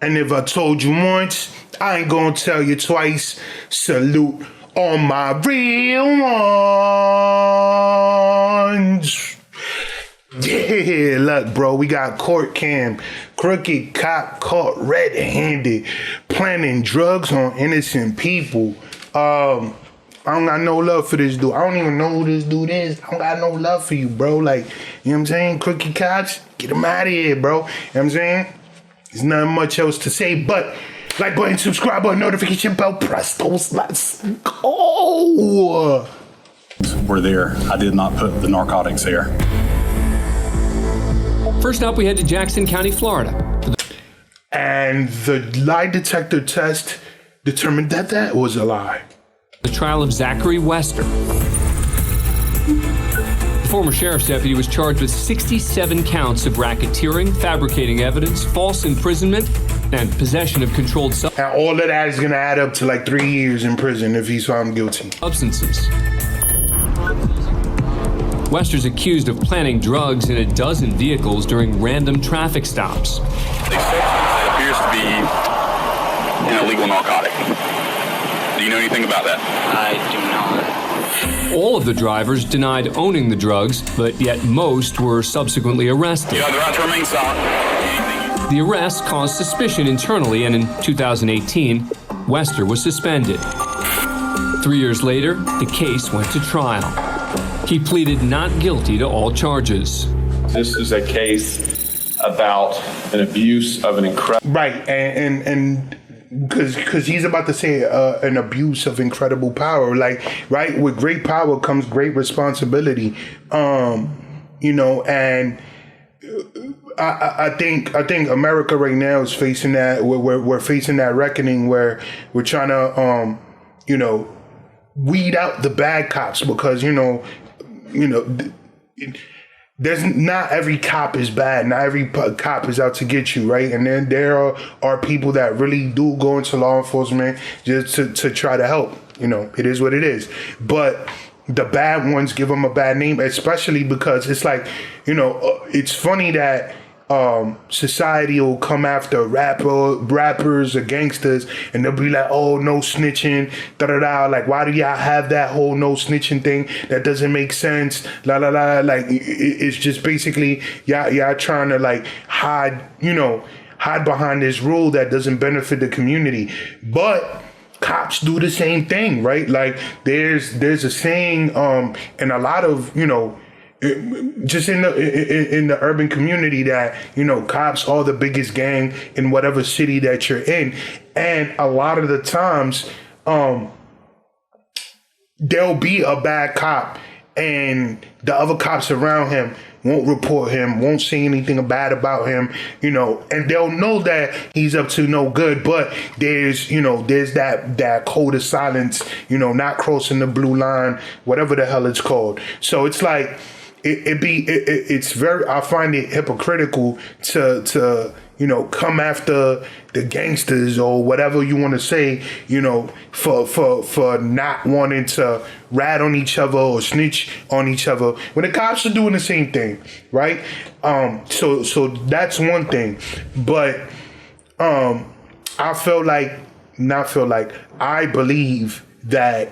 And if I told you once, I ain't gonna tell you twice. Salute all my real ones. Yeah, look, bro, we got court cam. Crooked cop caught red-handed planting drugs on innocent people. I don't got no love for this dude. I don't even know who this dude is. I don't got no love for you, bro. Like, you know what I'm saying? Crooked cops, get him out of here, bro. You know what I'm saying? There's nothing much else to say, but like button, subscribe button, notification bell, press those. Let's go. Were there. I did not put the narcotics there. First up, we head to Jackson County, Florida. And the lie detector test determined that that was a lie. The trial of Zachary Wester. The former sheriff's deputy was charged with 67 counts of racketeering, fabricating evidence, false imprisonment, and possession of controlled And all of that is going to add up to like 3 years in prison if he's found guilty. substances. Wester's accused of planting drugs in a dozen vehicles during random traffic stops. They said it appears to be an illegal narcotic. Do you know anything about that? I do not. All of the drivers denied owning the drugs, but yet most were subsequently arrested. You have the right to remain silent. The arrest caused suspicion internally, and in 2018, Wester was suspended. 3 years later, the case went to trial. He pleaded not guilty to all charges. This is a case about an abuse of an incredible... Right, and because he's about to say an abuse of incredible power. Like, right, with great power comes great responsibility. You know, and I think America right now is facing that. We're facing that reckoning where we're trying to you know, weed out the bad cops because there's not every cop is bad. Not every cop is out to get you, right? And then there are people that really do go into law enforcement just to try to help. You know, it is what it is. But the bad ones give them a bad name, especially because it's like, it's funny that society will come after rappers or gangsters, and they'll be like, oh, no snitching, da-da-da, like, why do y'all have that whole no snitching thing? That doesn't make sense, la la la. Like, it's just basically y'all trying to like hide behind this rule that doesn't benefit the community. But cops do the same thing, right? Like, there's a saying and a lot of just in the urban community that cops are the biggest gang in whatever city that you're in, and a lot of the times there'll be a bad cop and the other cops around him won't report him, won't say anything bad about him, and they'll know that he's up to no good, but there's that code of silence, not crossing the blue line, whatever the hell it's called. So it's like, it's very, I find it hypocritical to come after the gangsters or whatever you want to say, for not wanting to rat on each other or snitch on each other when the cops are doing the same thing, right? So that's one thing, but I believe that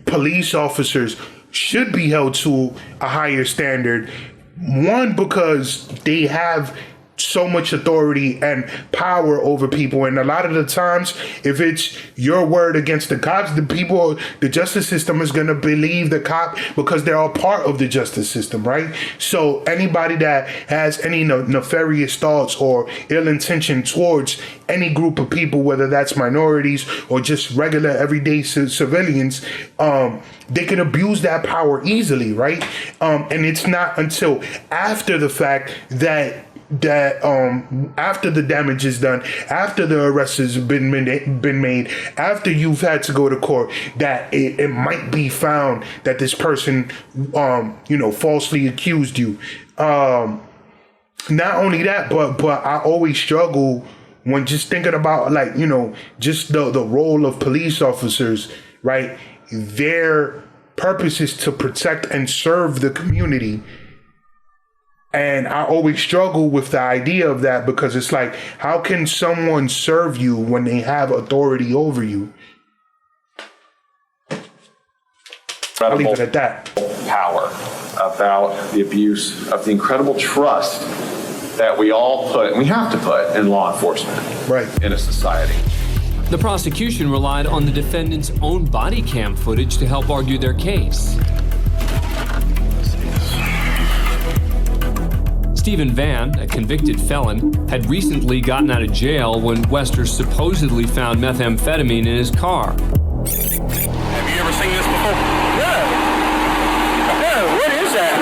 police officers should be held to a higher standard. One, because they have so much authority and power over people, and a lot of the times, if it's your word against the cops, the justice system is going to believe the cop because they're all part of the justice system, right? So anybody that has any nefarious thoughts or ill intention towards any group of people, whether that's minorities or just regular everyday civilians, they can abuse that power easily, right? And it's not until after the fact that after the damage is done, after the arrest has been made, after you've had to go to court, that it might be found that this person falsely accused you. Not only that, but I always struggle when just thinking about just the role of police officers, right? Their purpose is to protect and serve the community. And I always struggle with the idea of that, because it's like, how can someone serve you when they have authority over you? I'll leave it at that. Power, about the abuse of the incredible trust that we all put, and we have to put, in law enforcement, Right. in a society. The prosecution relied on the defendant's own body cam footage to help argue their case. Stephen Van, a convicted felon, had recently gotten out of jail when Wester supposedly found methamphetamine in his car. Have you ever seen this before? No, what is that?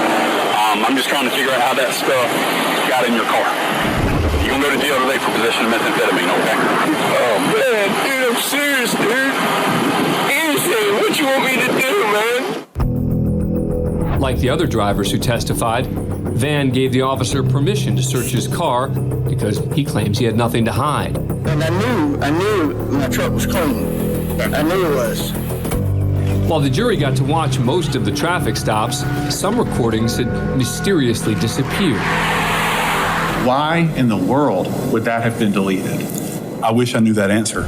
I'm just trying to figure out how that stuff got in your car. You're gonna go to jail today for possession of methamphetamine, okay? Oh man, dude, I'm serious, dude. Anything, what you want me to do, man? Like the other drivers who testified, Van gave the officer permission to search his car because he claims he had nothing to hide. And I knew my truck was clean. I knew it was. While the jury got to watch most of the traffic stops, some recordings had mysteriously disappeared. Why in the world would that have been deleted? I wish I knew that answer.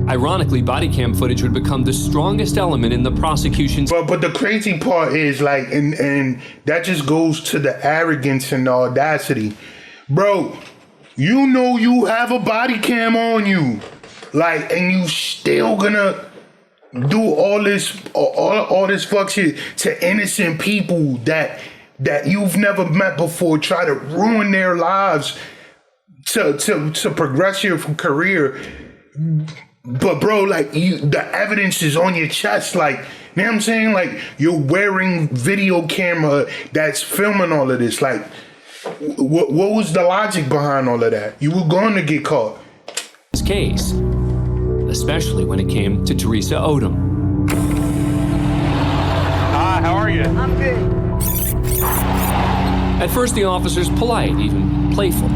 Ironically, body cam footage would become the strongest element in the prosecution's. But the crazy part is, like, and that just goes to the arrogance and the audacity. Bro, you know you have a body cam on you. Like, and you still gonna do all this fuck shit to innocent people that you've never met before, try to ruin their lives to progress your career. But bro, like, the evidence is on your chest, like, you know what I'm saying? Like, you're wearing video camera that's filming all of this. Like, what was the logic behind all of that? You were going to get caught. His case, especially when it came to Teresa Odom. Hi, how are you? I'm good. At first, the officer's polite, even playful.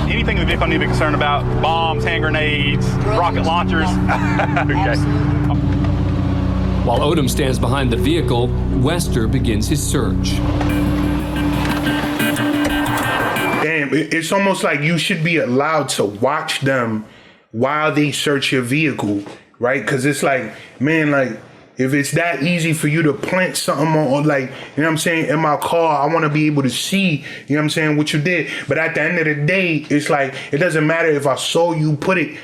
Anything in the vehicle I need to be concerned about? Bombs, hand grenades, rocket launchers? Okay. While Odom stands behind the vehicle, Wester begins his search. Damn, it's almost like you should be allowed to watch them while they search your vehicle, right? Because it's like, man, like, if it's that easy for you to plant something on, like, you know what I'm saying, in my car, I want to be able to see, you know what I'm saying, what you did. But at the end of the day, it's like, it doesn't matter if I saw you put it,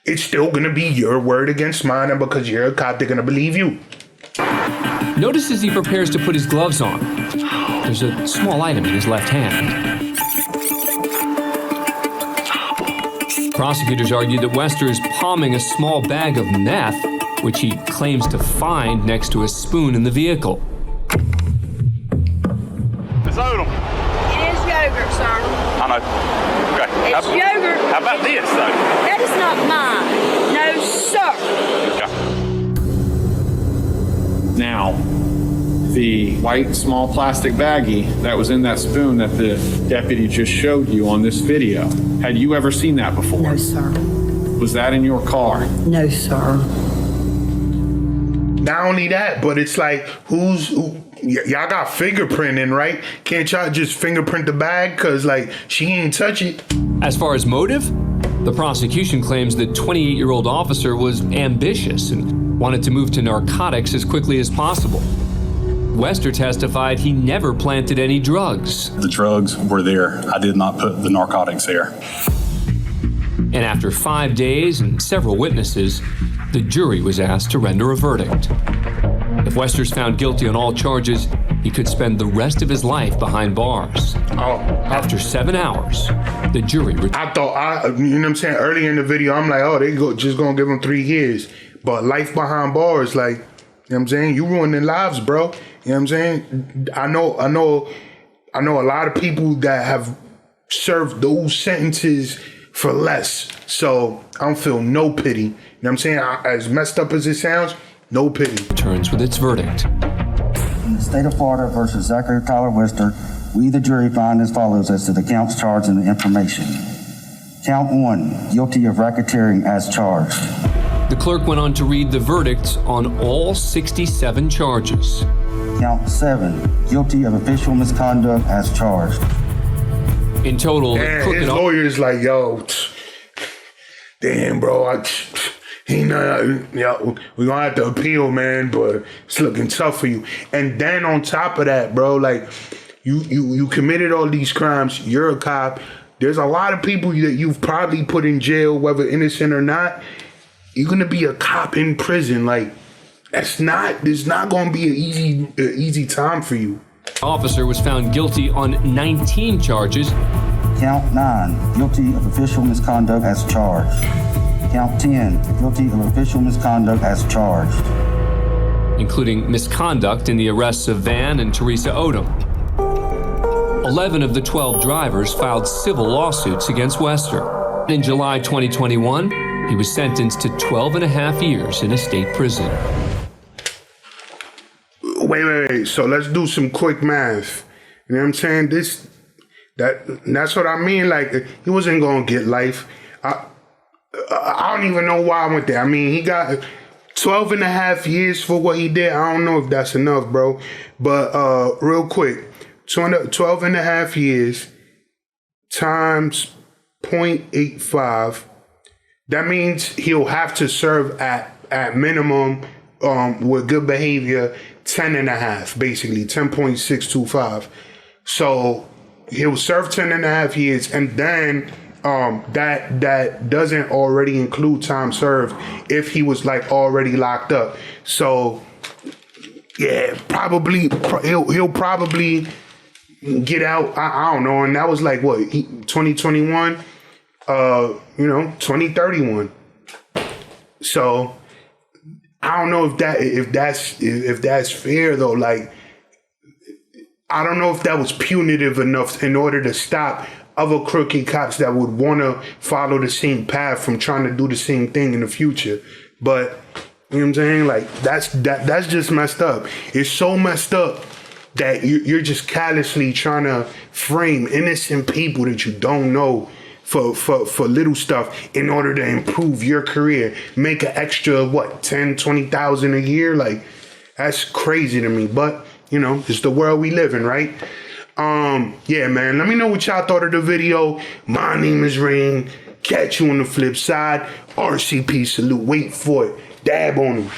it's still going to be your word against mine. And because you're a cop, they're going to believe you. Notice as he prepares to put his gloves on, there's a small item in his left hand. Prosecutors argued that Wester is palming a small bag of meth, which he claims to find next to a spoon in the vehicle. Miss Odom. It is yogurt, sir. I know. Okay. It's yogurt. How about this, though? That is not mine. No, sir. Okay. Now, the white small plastic baggie that was in that spoon that the deputy just showed you on this video, had you ever seen that before? No, sir. Was that in your car? No, sir. Not only that, but it's like, y'all got fingerprinting, right? Can't y'all just fingerprint the bag? Because, like, she ain't touch it. As far as motive, the prosecution claims the 28-year-old officer was ambitious and wanted to move to narcotics as quickly as possible. Wester testified he never planted any drugs. The drugs were there. I did not put the narcotics there. And after 5 days and several witnesses, the jury was asked to render a verdict. If Wester's found guilty on all charges, he could spend the rest of his life behind bars. After 7 hours, the jury... I thought, you know what I'm saying, earlier in the video, I'm like, oh, just gonna give him 3 years. But life behind bars, like, you know what I'm saying, you ruining lives, bro. You know what I'm saying? I know a lot of people that have served those sentences for less. So I don't feel no pity. You know what I'm saying? As messed up as it sounds, no pity. Returns with its verdict. In the state of Florida versus Zachary Tyler Wester, we, the jury, find as follows as to the counts charged and the information. Count 1, guilty of racketeering as charged. The clerk went on to read the verdicts on all 67 charges. Count 7, guilty of official misconduct as charged. In total, the And crooked his lawyer's like, yo, damn, bro, we're gonna have to appeal, man, but it's looking tough for you. And then on top of that, bro, like, you committed all these crimes, you're a cop. There's a lot of people that you've probably put in jail, whether innocent or not. You're gonna be a cop in prison. Like, it's not gonna be an easy time for you. officer was found guilty on 19 charges. Count 9, guilty of official misconduct as charged. Count 10, guilty of official misconduct as charged. Including misconduct in the arrests of Van and Teresa Odom. 11 of the 12 drivers filed civil lawsuits against Wester. In July 2021, he was sentenced to 12 and a half years in a state prison. Wait. So let's do some quick math. You know what I'm saying? That's what I mean. Like, he wasn't gonna get life. I don't even know why I went there. I mean, he got 12 and a half years for what he did. I don't know if that's enough, bro. But real quick, 12 and a half years times 0.85. That means he'll have to serve at minimum with good behavior 10 and a half, basically 10.625. So he'll serve 10 and a half years, and then that doesn't already include time served if he was like already locked up. So yeah, probably he'll probably get out. I don't know. And that was like what, 2021, 2031. So I don't know if that's fair though. Like, I don't know if that was punitive enough in order to stop other crooked cops that would want to follow the same path from trying to do the same thing in the future. But you know what I'm saying? Like, that's just messed up. It's so messed up that you're just callously trying to frame innocent people that you don't know for little stuff in order to improve your career, make an extra, what, 10, 20,000 a year? Like, that's crazy to me. But, it's the world we live in, right? Yeah, man, let me know what y'all thought of the video. My name is Reign. Catch you on the flip side. RCP salute. Wait for it. Dab on him.